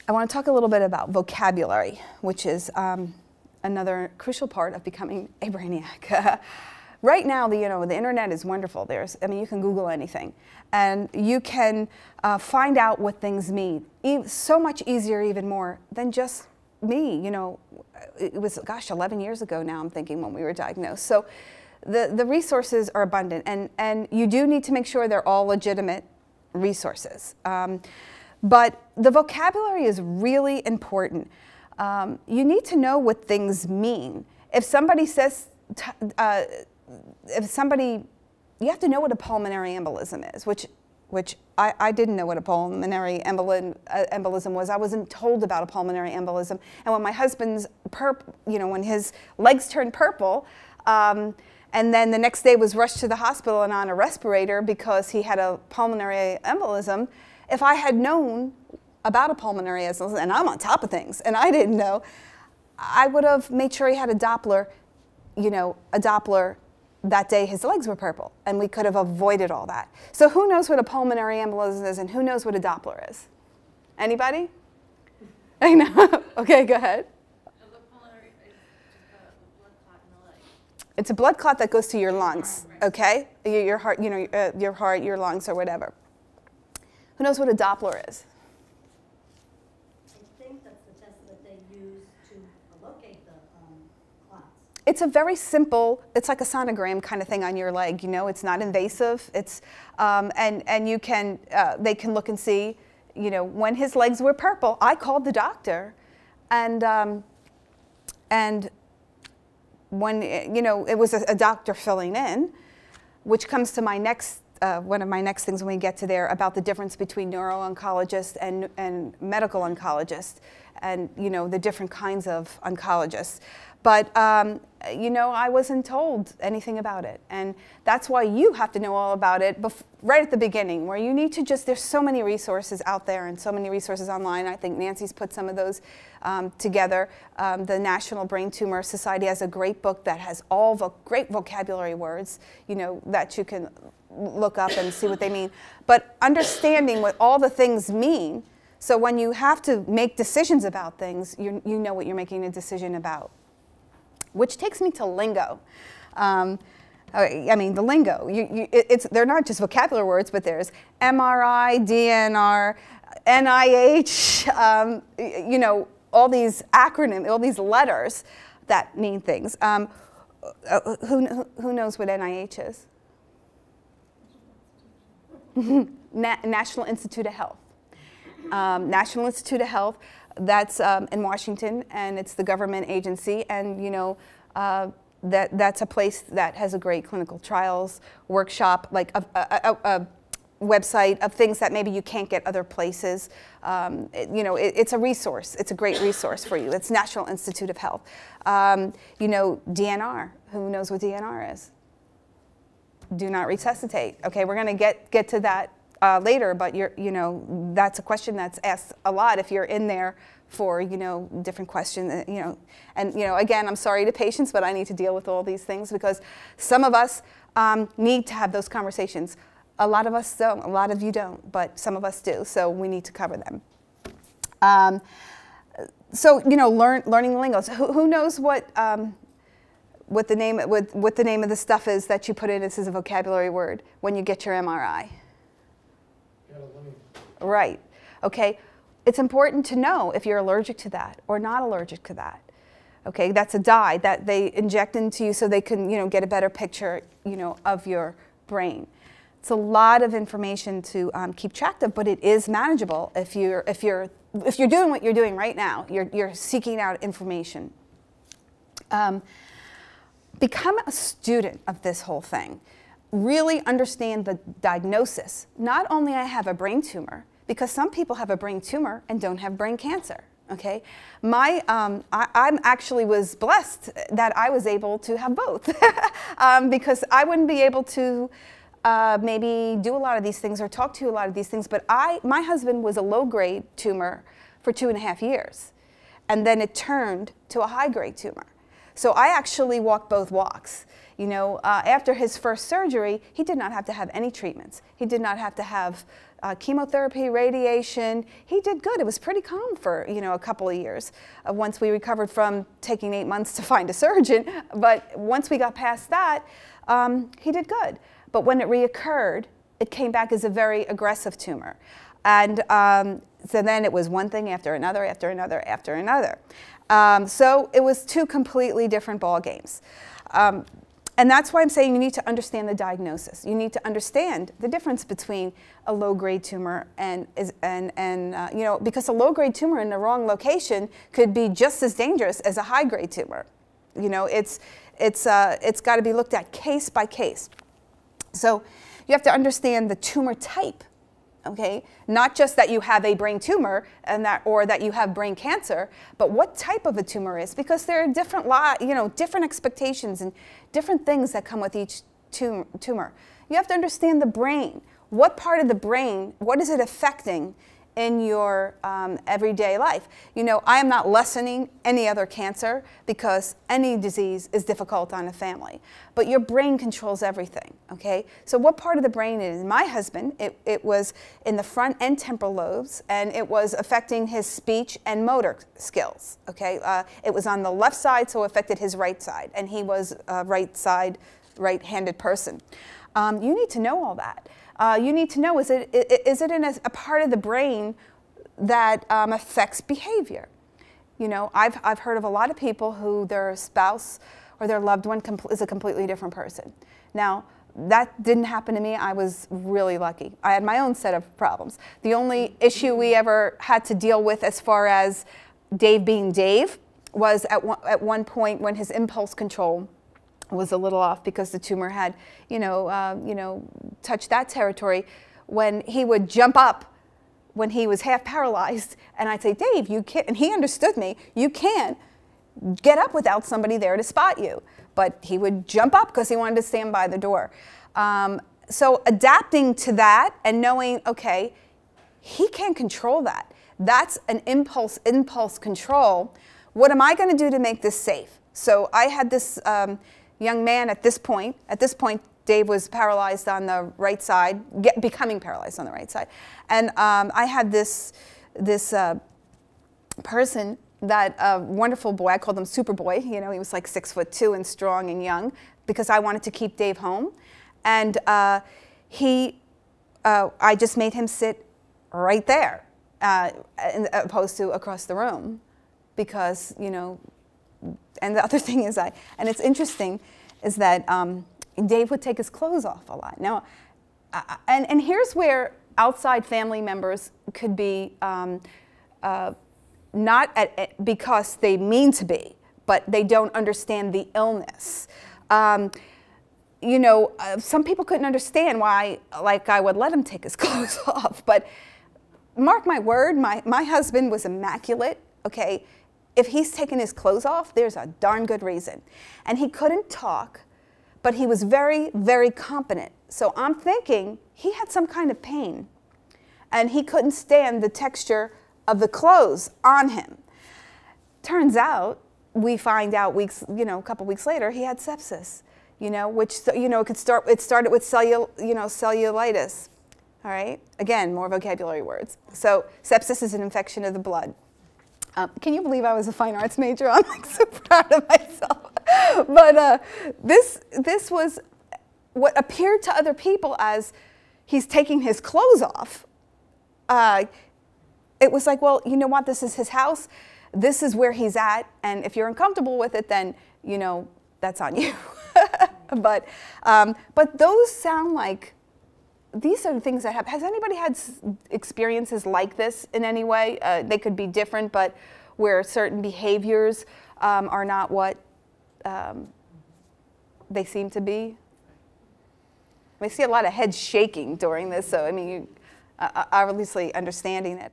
I want to talk a little bit about vocabulary, which is another crucial part of becoming a brainiac. Right now, the internet is wonderful. You can Google anything, and you can find out what things mean. So much easier, even more than just me. It was, gosh, 11 years ago now, I'm thinking, when we were diagnosed. So the resources are abundant, and you do need to make sure they're all legitimate resources. But the vocabulary is really important. You need to know what things mean. If somebody says, you have to know what a pulmonary embolism is, which I didn't know what a pulmonary embolism was. I wasn't told about a pulmonary embolism. And when my husband's when his legs turned purple, and then the next day was rushed to the hospital and on a respirator because he had a pulmonary embolism, if I had known about a pulmonary embolism, and I'm on top of things, and I didn't know, I would have made sure he had a Doppler, that day his legs were purple, and we could have avoided all that. So who knows what a pulmonary embolism is, and who knows what a Doppler is? Anybody? I know. Okay, go ahead. It's a blood clot that goes to your lungs, okay? Your heart, your heart, your lungs, or whatever. Who knows what a Doppler is? I think that's the test that they use to locate the clots. It's a very simple, it's like a sonogram kind of thing on your leg, it's not invasive. It's, and you can, they can look and see, when his legs were purple, I called the doctor, and when, it was a doctor filling in, which comes to my next, one of my next things when we get to there, about the difference between neuro-oncologists and medical oncologists, and the different kinds of oncologists. But I wasn't told anything about it, and that's why you have to know all about it right at the beginning, where you need to there's so many resources out there and so many resources online. I think Nancy's put some of those together. The National Brain Tumor Society has a great book that has all great vocabulary words, that you can look up and see what they mean. But understanding what all the things mean, so when you have to make decisions about things, you know what you're making a decision about. Which takes me to lingo. The lingo, they're not just vocabulary words, but there's MRI, DNR, NIH, all these acronyms, all these letters that mean things. Who knows what NIH is? National Institute of Health. National Institute of Health, that's in Washington, and it's the government agency, and that's a place that has a great clinical trials workshop, like a website of things that maybe you can't get other places. It's a resource. It's a great resource for you. It's National Institute of Health. DNR. Who knows what DNR is? Do not resuscitate. Okay, we're going to get to that later, but that's a question that's asked a lot if you're in there for different questions. Again, I'm sorry to patients, but I need to deal with all these things because some of us need to have those conversations. A lot of us don't. A lot of you don't, but some of us do. So we need to cover them. Learning the lingo. So who knows what the name of the stuff is that you put in as a vocabulary word when you get your MRI? Right. Okay. It's important to know if you're allergic to that or not allergic to that. Okay. That's a dye that they inject into you so they can get a better picture of your brain. It's a lot of information to keep track of, but it is manageable if you're doing what you're doing right now. You're seeking out information. Become a student of this whole thing. Really understand the diagnosis. Not only I have a brain tumor, because some people have a brain tumor and don't have brain cancer. Okay, I actually was blessed that I was able to have both, because I wouldn't be able to maybe do a lot of these things or talk to a lot of these things. But my husband was a low-grade tumor for 2.5 years, and then it turned to a high-grade tumor. So I actually walked both walks. After his first surgery, he did not have to have any treatments. He did not have to have chemotherapy, radiation. He did good. It was pretty calm for, you know, a couple of years. Once we recovered from taking 8 months to find a surgeon, but once we got past that, he did good. But when it reoccurred, it came back as a very aggressive tumor. And so then it was one thing after another, after another, after another. So it was two completely different ball games. And that's why I'm saying you need to understand the diagnosis. You need to understand the difference between a low-grade tumor and you know, because a low-grade tumor in the wrong location could be just as dangerous as a high-grade tumor. You know, it's got to be looked at case by case. So you have to understand the tumor type. Okay, not just that you have a brain tumor and or that you have brain cancer, but what type of a tumor is, because there are different, different expectations and different things that come with each tumor. You have to understand the brain. What part of the brain, what is it affecting in your everyday life? You know, I am not lessening any other cancer because any disease is difficult on a family. But your brain controls everything, okay? So what part of the brain is? My husband, it was in the front and temporal lobes, and it was affecting his speech and motor skills, okay? It was on the left side, so it affected his right side, and he was a right-handed person. You need to know all that. You need to know, is it in a part of the brain that affects behavior? You know, I've heard of a lot of people who their spouse or their loved one is a completely different person. Now, that didn't happen to me. I was really lucky. I had my own set of problems. The only issue we ever had to deal with as far as Dave being Dave was at one point when his impulse control was a little off because the tumor had, touched that territory. When he would jump up, when he was half paralyzed, and I'd say, Dave, you can't, and he understood me, you can't get up without somebody there to spot you. But he would jump up because he wanted to stand by the door. So adapting to that and knowing, okay, he can't control that. That's an impulse control. What am I going to do to make this safe? So I had this young man at this point. At this point, Dave was paralyzed on the right side, becoming paralyzed on the right side. And I had this person, that wonderful boy, I called him Superboy. You know, he was like 6'2" and strong and young, because I wanted to keep Dave home. And I just made him sit right there, as opposed to across the room, because, you know. And the other thing is, and it's interesting, is that Dave would take his clothes off a lot. Now, and here's where outside family members could be not because they mean to be, but they don't understand the illness. You know, some people couldn't understand why, like, I would let him take his clothes off. But mark my word, my husband was immaculate, okay? If he's taken his clothes off, there's a darn good reason. And he couldn't talk, but he was very, very competent. So I'm thinking he had some kind of pain, and he couldn't stand the texture of the clothes on him. Turns out, we find out a couple weeks later, he had sepsis, which, it started with cellulitis. All right, again, more vocabulary words. So sepsis is an infection of the blood. Can you believe I was a fine arts major? I'm like so proud of myself. But this was what appeared to other people as he's taking his clothes off. It was like, well, you know what? This is his house. This is where he's at. And if you're uncomfortable with it, then, that's on you. But those sound like, these are the things that happen. Has anybody had experiences like this in any way? They could be different, but where certain behaviors are not what they seem to be? I see a lot of heads shaking during this, so I mean, obviously understanding it.